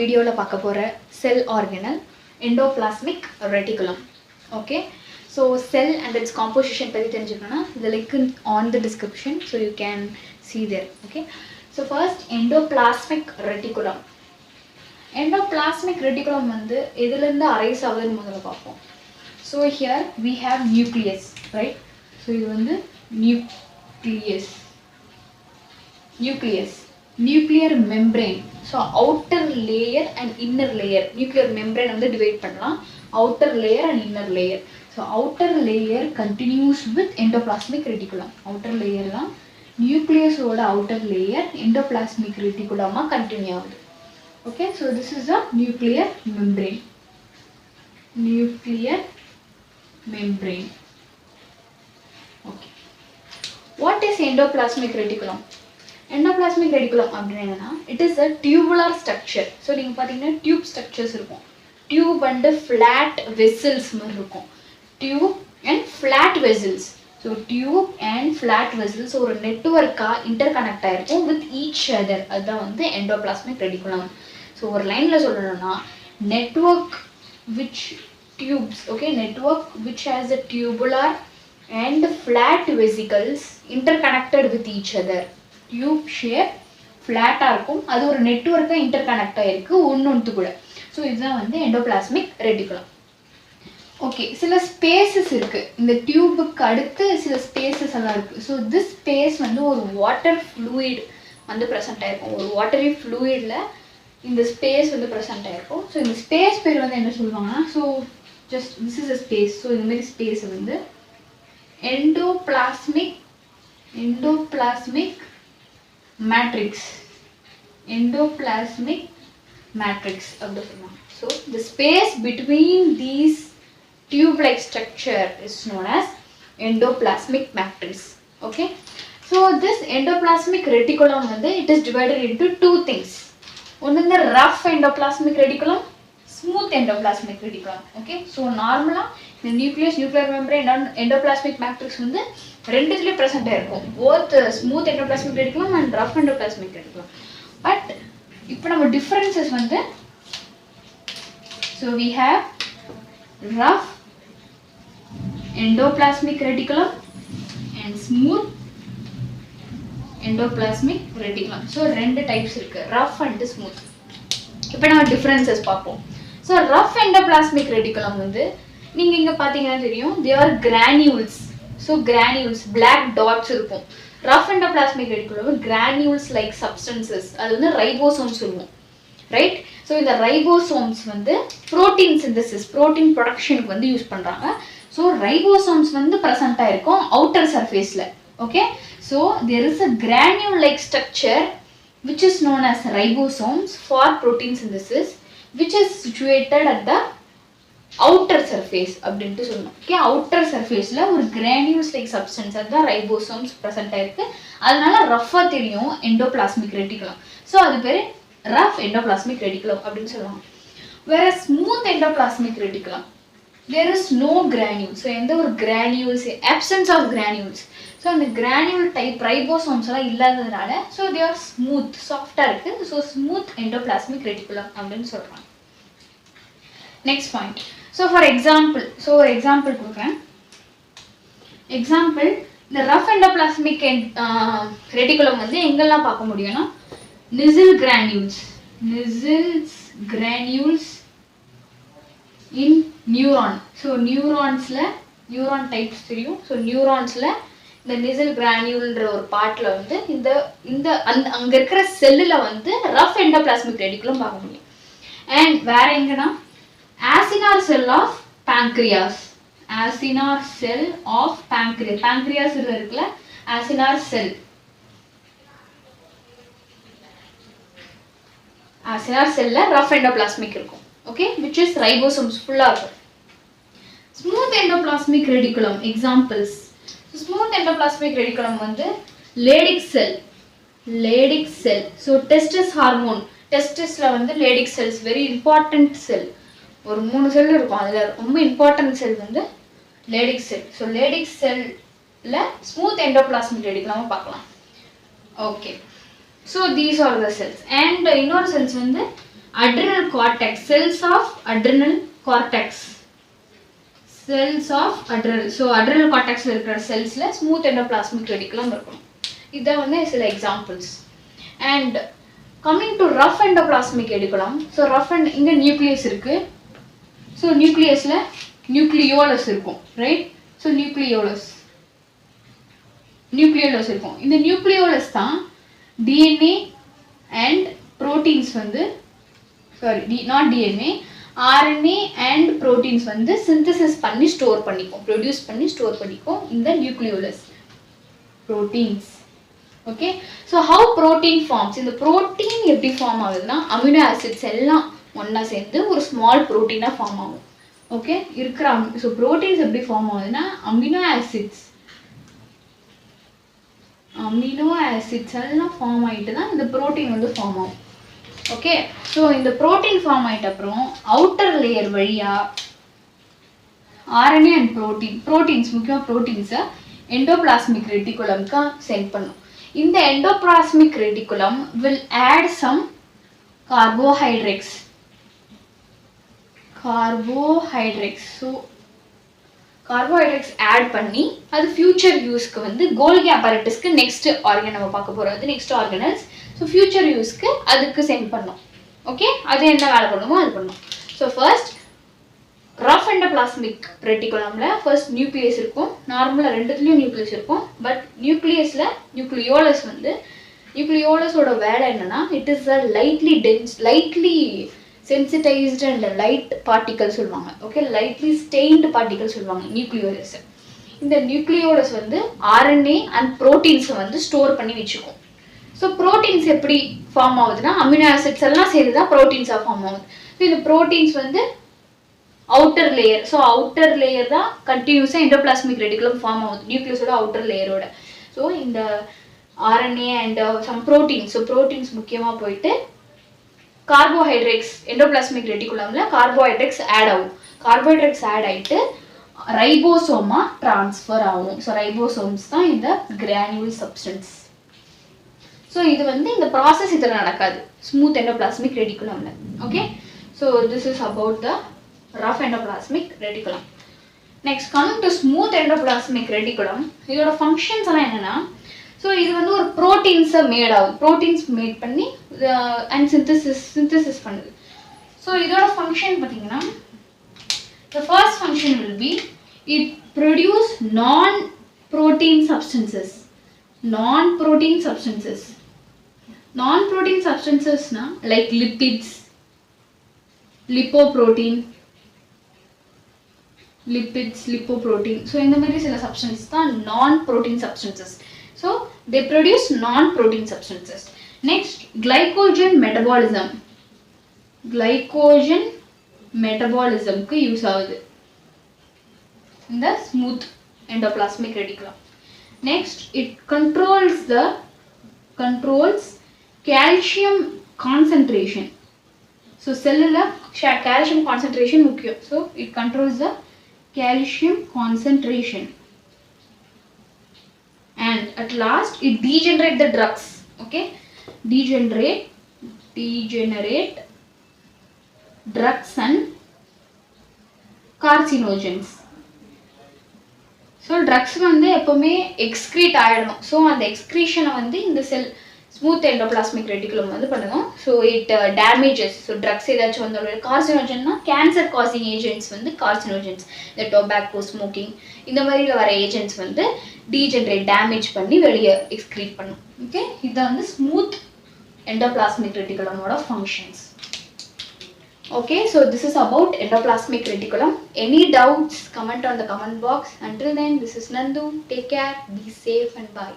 வீடியோவில் பார்க்க போகிற cell organelle endoplasmic reticulum. Okay, so cell and its composition பற்றி தெரிஞ்சுக்கணும்னா இந்த link on the description, so you can see there. Okay, so first endoplasmic reticulum. Endoplasmic reticulum வந்து எதுலேருந்து arise ஆகுதுன்னு முதல்ல பார்ப்போம். So here we have nucleus, right? So இது வந்து nuclear membrane. So outer layer and inner layer. Nuclear membrane வந்து divide பண்ணலாம் outer layer and inner layer. So outer layer continues with endoplasmic reticulum. Outer layer தான் நியூக்ளியஸோட outer layer endoplasmic ரெட்டிகுலமாக continue ஆகுது. Okay, so this is a nuclear membrane. Okay, what is endoplasmic reticulum? Endoplasmic reticulum அப்படின்னு என்னன்னா, it is a tubular structure. So நீங்கள் பார்த்தீங்கன்னா tube structures இருக்கும். Tube and flat vessels மாதிரி இருக்கும். Tube and flat vessels. So tube and flat vessels ஒரு நெட்வொர்க்காக inter connect ஆகிருக்கும் வித் ஈச் அதர். அதுதான் வந்து எண்டோபிளாஸ்மிக் ரெட்டிகுலம். ஸோ ஒரு லைனில் சொல்லணும்னா, network which tubes, okay, network which has a tubular and flat vesicles interconnected with each other. Tube shape flat இருக்கும், அது ஒரு நெட்வொர்க்கா இன்டர்கனெக்ட் ஆயிருக்கு ஒன்னொன்று கூட. ஸோ இதுதான் வந்து எண்டோபிளாஸ்மிக் ரெட்டிகுலம். ஓகே, சில ஸ்பேசஸ் இருக்கு இந்த டியூபுக்கு அடுத்து, சில ஸ்பேசஸ் எல்லாம் இருக்கு. ஸோ திஸ் ஸ்பேஸ் வந்து ஒரு வாட்டர் ஃப்ளூயிட் வந்து ப்ரெசென்ட் ஆயிருக்கும். ஒரு வாட்டரி ஃப்ளூயிட்ல இந்த ஸ்பேஸ் வந்து ப்ரெசென்ட் ஆயிருக்கும். ஸோ இந்த ஸ்பேஸ் பேர் வந்து என்ன சொல்லுவாங்கன்னா, so just this is a space. So இந்த மாதிரி ஸ்பேஸ் வந்து எண்டோபிளாஸ்மிக் மேட்ரிக்ஸ் அப்படி சொல்லுவாங்க. So the space between these tube like structure is known as endoplasmic matrix. Okay, so this endoplasmic reticulum வந்து it is divided into two things. ஒன்று வந்து rough endoplasmic reticulum, smooth endoplasmic reticulum. Okay, so நார்மலாக இந்த nuclear membrane endoplasmic matrix வந்து ரெண்டுத்துலேயும் present ஆயிருக்கும், both smooth endoplasmic reticulum and rough endoplasmic reticulum. But இப்போ நம்ம டிஃப்ரென்சஸ் வந்து, so we have rough endoplasmic reticulum and smooth endoplasmic reticulum. So ரெண்டு types இருக்கு, ரஃப் அண்ட் ஸ்மூத். இப்போ நம்ம டிஃப்ரென்சஸ் பார்ப்போம். ஸோ ரஃப் எண்டோபிளாஸ்மிக் ரெட்டிகுலம் வந்து நீங்கள் இங்கே பார்த்தீங்கன்னா தெரியும், they are granules. So granules black dots இருக்கும். Rough endoplasmic reticulum granules like substances, அது வந்து ரைபோசோம்ஸ் சொல்லுவோம், ரைட்? ஸோ இந்த ரைபோசோம்ஸ் வந்து ப்ரோட்டீன் சிந்தசிஸ், ப்ரோட்டீன் ப்ரொடக்ஷனுக்கு வந்து யூஸ் பண்ணுறாங்க. ஸோ ரைபோசோம்ஸ் வந்து ப்ரெசென்ட்டாக இருக்கும் அவுட்டர் சர்ஃபேஸில். Okay, so there is a granule like structure which is known as ribosomes for protein synthesis, which is situated at the outer surface அப்படின்ட்டு சொல்லணும். Okay, outer சர்ஃபேஸில் ஒரு கிரானியூல்ஸ் லைக் சப்ஸ்டன்ஸ், அதுதான் ribosomes present ஆயிருக்கு. அதனால ரஃபாக தெரியும் endoplasmic reticulum. So அது பேர் ரஃப் எண்டோபிளாஸ்மிக் ரெட்டிகுலம் அப்படின்னு சொல்லுவாங்க. வேற smooth endoplasmic reticulum, there is no granules. So எந்த ஒரு granules, absence of granules. So அந்த கிரானியூல் டைப் ரைபோசோம்ஸ் எல்லாம் இல்லாததுனால ஸோ தே ஆர் ஸ்மூத், சாஃப்டாக இருக்குது. ஸோ ஸ்மூத் எண்டோபிளாஸ்மிக் ரெட்டிகுலம் அப்படின்னு சொல்கிறாங்க. Next point, so for example, so ஒரு எக்ஸாம்பிள் கொடுக்குறேன். எக்ஸாம்பிள், இந்த ரஃப் எண்டோபிளாஸ்மிக் ரெட்டிகுலம் வந்து எங்கெல்லாம் பார்க்க முடியும்னா, நிசில் கிரானியூல்ஸ் இன் நியூரான். ஸோ நியூரான் டைப்ஸ் தெரியும். ஸோ நியூரான்ஸில் இந்த நிசில் கிரானியூல்ன்ற ஒரு பார்ட்டில் வந்து இந்த அங்கே இருக்கிற செல்லில் வந்து ரஃப் எண்டோபிளாஸ்மிக் ரெட்டிகுலம் பார்க்க முடியும். அண்ட் வேற எங்கன்னா acinar cell of pancreas. Pancreas இருக்குல்ல, ஆசினார் செல்ல ரஃப் எண்டோபிளாஸ்மிக் இருக்கும். ஓகே, which is ribosomes ஃபுல்லாக இருக்கும். Smooth endoplasmic reticulum examples. Smooth endoplasmic reticulum வந்து Leydig cell. So testis hormone, டெஸ்டிஸில் வந்து Leydig cells very important cell. ஒரு 3 செல் இருக்கும், அதில் ரொம்ப இம்பார்ட்டன்ட் செல் வந்து லேடிக் செல். ஸோ லேடிக் செல்ல ஸ்மூத் எண்டோபிளாஸ்மிக் ரெட்டிகுலம் பார்க்கலாம். Okay, so these are the cells. And இன்னொரு செல்ஸ் வந்து adrenal cortex, cells of adrenal cortex, cells of adrenal. So adrenal cortex இருக்கிற செல்ஸ்ல ஸ்மூத் எண்டோபிளாஸ்மிக் ரெட்டிகுலம் இருக்கும். இதான் வந்து சில examples. And coming to rough endoplasmic reticulum. So rough and இங்கே nucleus இருக்கு. So நியூக்ளியஸ்ல நியூக்ளியோலஸ் இருக்கும், ரைட்? ஸோ நியூக்ளியோலஸ் இருக்கும். இந்த நியூக்ளியோலஸ் தான் டிஎன்ஏ அண்ட் ப்ரோட்டீன்ஸ் வந்து not DNA, RNA and proteins வந்து சிந்தசிஸ் பண்ணி ஸ்டோர் பண்ணிக்கும், ப்ரொடியூஸ் பண்ணி ஸ்டோர் பண்ணிக்கும் இந்த nucleolus proteins. Okay, so how protein forms. இந்த ப்ரோட்டீன் எப்படி ஃபார்ம் ஆகுதுன்னா அமினோ ஆசிட்ஸ் எல்லாம் ஒன்றா சேர்ந்து ஒரு ஸ்மால் ப்ரோட்டீனாக ஃபார்ம் ஆகும். ஓகே, இருக்கிற ஸோ ப்ரோட்டீன்ஸ் எப்படி ஃபார்ம் ஆகுதுன்னா அமினோ ஆசிட்ஸ் எல்லாம் ஃபார்ம் ஆகிட்டு தான் இந்த ப்ரோட்டீன் வந்து ஃபார்ம் ஆகும். ஓகே, ஸோ இந்த ப்ரோட்டீன் ஃபார்ம் ஆகிட்ட அப்புறம் அவுட்டர் லேயர் வழியாக ஆர்என்ஏ அண்ட் ப்ரோட்டீன்ஸ் முக்கியமாக ப்ரோட்டீன்ஸை எண்டோபிளாஸ்மிக் ரெட்டிகுலம்க்கு சென்ட் பண்ணும். இந்த endoplasmic reticulum will add some carbohydrates. So carbohydrates add பண்ணி அது ஃபியூச்சர் யூஸ்க்கு வந்து கோல்கி அப்பரேட்டஸ்க்கு நெக்ஸ்ட் ஆர்கன் நம்ம பார்க்க போகிறோம், அது நெக்ஸ்ட் ஆர்கனல்ஸ். ஸோ ஃபியூச்சர் யூஸ்க்கு அதுக்கு சென்ட் பண்ணோம். ஓகே, அது என்ன வேலை பண்ணுமோ அது பண்ணும். ஸோ ஃபர்ஸ்ட் ரஃப் எண்டோபிளாஸ்மிக் ரெட்டிகுலம்ல ஃபர்ஸ்ட் நியூக்ளியஸ் இருக்கும். நார்மலாக ரெண்டுத்துலேயும் நியூக்ளியஸ் இருக்கும். பட் நியூக்ளியஸில் நியூக்ளியோலஸோட வேலை என்னன்னா it is a lightly dense, lightly sensitised and light particle சொல்லுவாங்க. ஓகே, லைட்லி ஸ்டெயின்டு பார்ட்டிகல் சொல்லுவாங்க நியூக்ளியோலஸ். இந்த நியூக்ளியோலஸ் வந்து ஆர்என்ஏ அண்ட் ப்ரோட்டீன்ஸை வந்து ஸ்டோர் பண்ணி வச்சுக்கும். ஸோ ப்ரோட்டீன்ஸ் எப்படி ஃபார்ம் ஆகுதுன்னா அமினோ ஆசிட்ஸ் எல்லாம் சேர்ந்து தான் ப்ரோட்டீன்ஸாக ஃபார்ம் ஆகுது. ஸோ இந்த ப்ரோட்டீன்ஸ் வந்து outer layer, so outer layer தான் கண்டினியூஸாக எண்டோபிளாஸ்மிக் ரெட்டிகுலம் ஃபார்ம் ஆகுது நியூக்ளியஸோட அவுட்டர் லேயரோட. ஸோ இந்த RNA and some proteins, so proteins முக்கியமாக போயிட்டு கார்போஹைட்ரேட்ஸ் எண்டோபிளாஸ்மிக் ரெட்டிகுலம்ல கார்போஹைட்ரேட்ஸ் ஆட் ஆகும். கார்போஹைட்ரேட்ஸ் ஆட் ஆகிட்டு ரைபோசோமா டிரான்ஸ்ஃபர் ஆகும். ஸோ ரைபோசோம்ஸ் தான் இந்த கிரானியூல் சப்ஸ்டன்ஸ். ஸோ இது வந்து இந்த ப்ராசஸ் இதில் நடக்காது ஸ்மூத் எண்டோபிளாஸ்மிக் ரெட்டிகுலம்ல. Okay, so this is about the rough endoplasmic reticulum. Next coming to smooth endoplasmic reticulum. இதோட ஃபங்க்ஷன்ஸ் எல்லாம் என்னன்னா, ஸோ இது வந்து ஒரு ப்ரோட்டீன்ஸை மேட் ஆகுது, ப்ரோட்டீன்ஸ் மேட் பண்ணி அண்ட் சிந்தசிஸ் பண்ணுது. ஸோ இதோட ஃபங்க்ஷன் பார்த்தீங்கன்னா the first function will be it produce non-protein substances. Non-protein substances na like lipids, lipoprotein. So இந்த மாதிரி சில substances தான் non-protein substances. So they produce non-protein substances. Next, glycogen metabolism க்கு use ஆகுது இந்த smooth endoplasmic reticulum. Next, it controls calcium concentration. So cellular calcium concentration முக்கியம். So it controls the calcium concentration. And at last it degenerate the drugs. Okay, degenerate drugs and carcinogens. So drugs வந்து எப்போவுமே excrete ஆகிடணும். So அந்த எக்ஸ்க்ரீஷனை வந்து இந்த smooth endoplasmic reticulum வந்து பண்ணுவோம். So it damages. So drugs ஏதாச்சும் வந்து கார்சினோஜன்னா கேன்சர் காசிங் ஏஜென்ட்ஸ் வந்து கார்சினோஜன்ஸ், இந்த டொபாக்கோ, ஸ்மோக்கிங் இந்த மாதிரில வர ஏஜென்ட்ஸ் வந்து டீஜென்ரேட் டேமேஜ் பண்ணி வெளியே எக்ஸ்க்ரீட் பண்ணும். ஓகே, இதை வந்து smooth endoplasmic reticulum functions. Okay, so this is about endoplasmic reticulum. Any doubts, comment on the comment box. Until then, this is Nandu. Take care, be safe and bye.